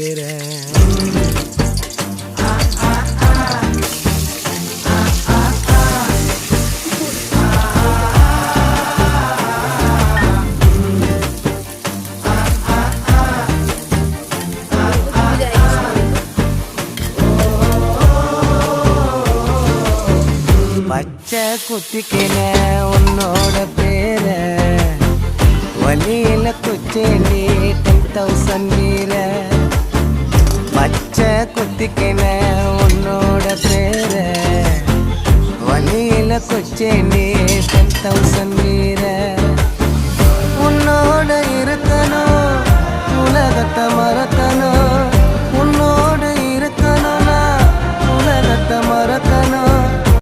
நிக்கிறேன். பச்சை குத்திக்கின உன்னோட பேர வலியில குச்சேண்டி 10,000 வீர. பச்சை குத்திக்கின உன்னோட பேர வலியில குச்சேண்டி 10,000 வீர.